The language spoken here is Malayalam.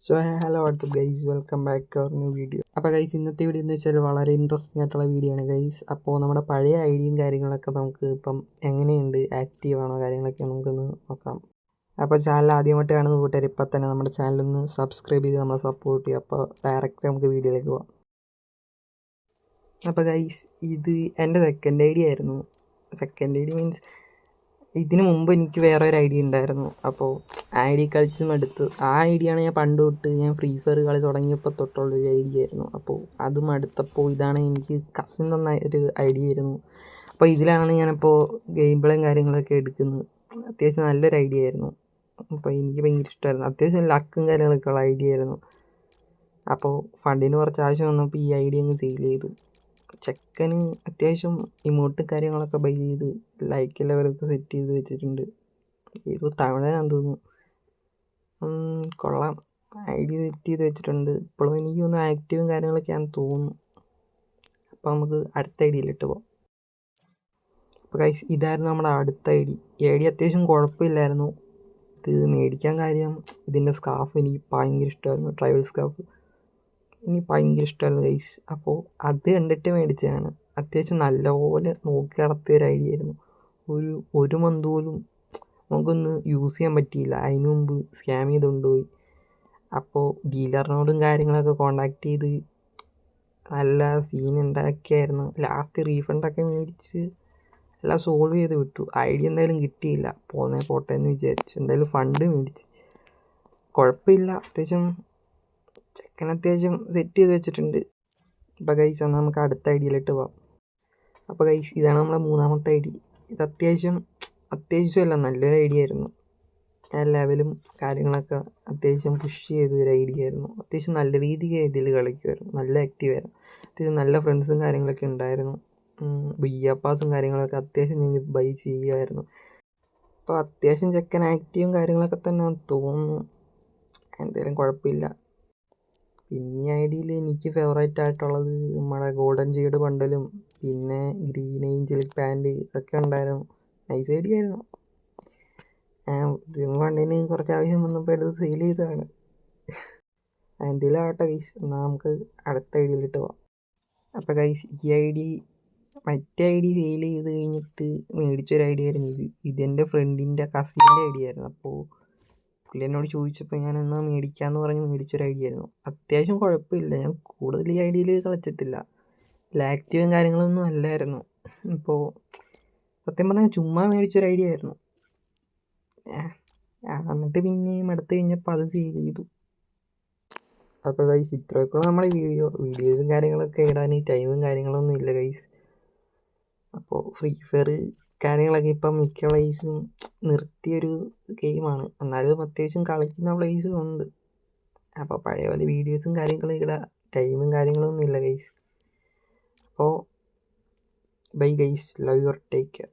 So hello what's up guys, welcome back to our new video. അപ്പോൾ ഗൈസ്, ഇന്നത്തെ വീഡിയോ എന്ന് വെച്ചാൽ വളരെ ഇൻട്രസ്റ്റിംഗ് ആയിട്ടുള്ള വീഡിയോ ആണ് ഗൈസ്. അപ്പോൾ നമ്മുടെ പഴയ ഐഡിയയും കാര്യങ്ങളൊക്കെ നമുക്ക് ഇപ്പം എങ്ങനെയുണ്ട്, ആക്റ്റീവ് ആണോ, കാര്യങ്ങളൊക്കെ നമുക്കൊന്ന് നോക്കാം. അപ്പോൾ ചാനൽ ആദ്യമായിട്ട് കാണുന്ന കൂട്ടുകാർ ഇപ്പം തന്നെ നമ്മുടെ ചാനലൊന്ന് സബ്സ്ക്രൈബ് ചെയ്ത് നമ്മളെ സപ്പോർട്ട് ചെയ്യുക. അപ്പോൾ ഡയറക്റ്റ് നമുക്ക് വീഡിയോയിലേക്ക് പോകാം. അപ്പോൾ ഗൈസ്, ഇത് എൻ്റെ സെക്കൻഡ് ഐഡിയ ആയിരുന്നു. സെക്കൻഡ് ഐഡിയ മീൻസ് ഇതിന് മുമ്പ് എനിക്ക് വേറെ ഒരു ഐഡിയ ഉണ്ടായിരുന്നു. അപ്പോൾ ഐഡിയ കളിച്ചും എടുത്തു. ആ ഐഡിയ ആണ് ഞാൻ പണ്ട് തൊട്ട് ഞാൻ ഫ്രീ ഫയർ കളി തുടങ്ങിയപ്പോൾ തൊട്ടുള്ളൊരു ഐഡിയ ആയിരുന്നു. അപ്പോൾ അതും അടുത്തപ്പോൾ ഇതാണ് എനിക്ക് കസിൻ തന്ന ഒരു ഐഡിയ ആയിരുന്നു. അപ്പോൾ ഇതിലാണ് ഞാനിപ്പോൾ ഗെയിം പ്ലേയും കാര്യങ്ങളൊക്കെ എടുക്കുന്നത്. അത്യാവശ്യം നല്ലൊരു ഐഡിയ ആയിരുന്നു. അപ്പോൾ എനിക്ക് ഭയങ്കര ഇഷ്ടമായിരുന്നു. അത്യാവശ്യം ലക്കും കാര്യങ്ങളൊക്കെ ഉള്ള ഐഡിയ ആയിരുന്നു. അപ്പോൾ ഫണ്ടിന് കുറച്ച് ആവശ്യം വന്നപ്പോൾ ഈ ഐഡിയ അങ്ങ് സെയിൽ ചെയ്തു. ചെക്കന് അത്യാവശ്യം ഇമോട്ട് കാര്യങ്ങളൊക്കെ ബൈ ചെയ്ത് ലൈക്ക് ലെവലൊക്കെ സെറ്റ് ചെയ്ത് വെച്ചിട്ടുണ്ട്. ഇത് തമിഴനാന്ന് തോന്നുന്നു. കൊള്ളാം, ഐഡിയ സെറ്റ് ചെയ്ത് വെച്ചിട്ടുണ്ട്. ഇപ്പോഴും എനിക്കൊന്ന് ആക്റ്റീവും കാര്യങ്ങളൊക്കെയാണെന്ന് തോന്നുന്നു. അപ്പോൾ നമുക്ക് അടുത്ത ഐഡിയയിലിട്ട് പോകാം. അപ്പോൾ ഗൈസ്, ഇതായിരുന്നു നമ്മുടെ അടുത്ത ഐഡിയ. ഈ ഐഡിയ അത്യാവശ്യം കുഴപ്പമില്ലായിരുന്നു. ഇത് മേടിക്കാൻ കാര്യം ഇതിൻ്റെ സ്കാർഫ് എനിക്ക് ഭയങ്കര ഇഷ്ടമായിരുന്നു. ട്രൈബൽ സ്കാർഫ് എനിക്ക് ഭയങ്കര ഇഷ്ടമായിരുന്നു ഗൈസ്. അപ്പോൾ അത് കണ്ടിട്ട് മേടിച്ചതാണ്. അത്യാവശ്യം നല്ലപോലെ നോക്കി നടത്തിയ ഒരു ഐഡിയ ആയിരുന്നു. ഒരു മന്ത് പോലും നമുക്കൊന്ന് യൂസ് ചെയ്യാൻ പറ്റിയില്ല. അതിന് മുമ്പ് സ്കാം ചെയ്ത് കൊണ്ടുപോയി. അപ്പോൾ ഡീലറിനോടും കാര്യങ്ങളൊക്കെ കോണ്ടാക്ട് ചെയ്ത് നല്ല സീൻ ഉണ്ടാക്കിയായിരുന്നു. ലാസ്റ്റ് റീഫണ്ടൊക്കെ മേടിച്ച് എല്ലാം സോൾവ് ചെയ്ത് വിട്ടു. ഐഡിയ എന്തായാലും കിട്ടിയില്ല. പോട്ടെ എന്ന് വിചാരിച്ചു. എന്തായാലും ഫണ്ട് മേടിച്ച് കുഴപ്പമില്ല. ചെക്കൻ അത്യാവശ്യം സെറ്റ് ചെയ്ത് വെച്ചിട്ടുണ്ട്. അപ്പോൾ ഗൈസ്, എന്നാൽ നമുക്ക് അടുത്ത ഐഡിയയിലിട്ട് പോകാം. അപ്പോൾ ഗൈസ്, ഇതാണ് നമ്മളെ മൂന്നാമത്തെ ഐഡിയ. ഇത് അത്യാവശ്യമല്ല, നല്ലൊരു ഐഡിയ ആയിരുന്നു. ലെവലും കാര്യങ്ങളൊക്കെ അത്യാവശ്യം പുഷ് ചെയ്ത ഒരു ഐഡിയ ആയിരുന്നു. അത്യാവശ്യം നല്ല രീതിക്ക് ഇതിൽ കളിക്കുമായിരുന്നു. നല്ല ആക്റ്റീവായിരുന്നു. അത്യാവശ്യം നല്ല ഫ്രണ്ട്സും കാര്യങ്ങളൊക്കെ ഉണ്ടായിരുന്നു. ബയ്യാപ്പാസും കാര്യങ്ങളൊക്കെ അത്യാവശ്യം ഞാൻ ബൈ ചെയ്യുമായിരുന്നു. അപ്പോൾ അത്യാവശ്യം ചെക്കൻ ആക്റ്റീവും കാര്യങ്ങളൊക്കെ തന്നെ തോന്നുന്നു. എന്തായാലും കുഴപ്പമില്ല. പിന്നെ ഐഡിയയിൽ എനിക്ക് ഫേവറേറ്റ് ആയിട്ടുള്ളത് നമ്മുടെ ഗോൾഡൻ ജെയ്ഡ് ബണ്ടലും പിന്നെ ഗ്രീൻ ഏഞ്ചൽ പാൻറ് ഒക്കെ ഉണ്ടായിരുന്നു. നൈസ് ഐഡിയ ആയിരുന്നു. ഡ്രീം ഫണ്ടിന് കുറച്ച് ആവശ്യം വന്നപ്പോൾ എടുത്ത് സെയിൽ ചെയ്തതാണ്. എന്തെങ്കിലും ആവട്ടെ ഗൈസ്, എന്നാൽ നമുക്ക് അടുത്ത ഐഡിയയിലിട്ട് പോവാം. അപ്പോൾ ഗൈസ്, മറ്റേ ഐഡിയ സെയിൽ ചെയ്ത് കഴിഞ്ഞിട്ട് മേടിച്ചൊരു ഐഡിയ ആയിരുന്നു ഇത്. ഇതെൻ്റെ ഫ്രണ്ടിൻ്റെ കസിൻ്റെ ഐഡിയ ആയിരുന്നു. അപ്പോൾ പുള്ളി എന്നോട് ചോദിച്ചപ്പോൾ ഞാൻ എന്നാൽ മേടിക്കാമെന്ന് പറഞ്ഞ് മേടിച്ചൊരു ഐഡിയ ആയിരുന്നു. അത്യാവശ്യം കുഴപ്പമില്ല. ഞാൻ കൂടുതൽ ഈ ഐഡിയയിൽ കളിച്ചിട്ടില്ല. ആക്റ്റീവും കാര്യങ്ങളൊന്നും അല്ലായിരുന്നു. ഇപ്പോൾ സത്യം പറഞ്ഞാൽ ചുമ്മാ മേടിച്ചൊരു ഐഡിയ ആയിരുന്നു. എന്നിട്ട് പിന്നെയും അടുത്ത് കഴിഞ്ഞപ്പോൾ അത് സെയിൽ ചെയ്തു. അപ്പോൾ ഗൈസ്, ഇത്രയൊക്കെയുള്ള നമ്മുടെ വീഡിയോസും കാര്യങ്ങളൊക്കെ ഇടാൻ ടൈമും കാര്യങ്ങളൊന്നും ഇല്ല ഗൈസ്. അപ്പോൾ ഫ്രീ ഫയർ കാര്യങ്ങളൊക്കെ ഇപ്പം മിക്ക പ്ലേസും നിർത്തിയൊരു ഗെയിമാണ്. എന്നാലും അത്യാവശ്യം കളിക്കുന്ന പ്ലേസും ഉണ്ട്. അപ്പോൾ പഴയ പോലെ വീഡിയോസും കാര്യങ്ങളും ഇടാൻ ടൈമും കാര്യങ്ങളൊന്നും ഇല്ല ഗൈസ്. അപ്പോൾ bye guys, love your take care.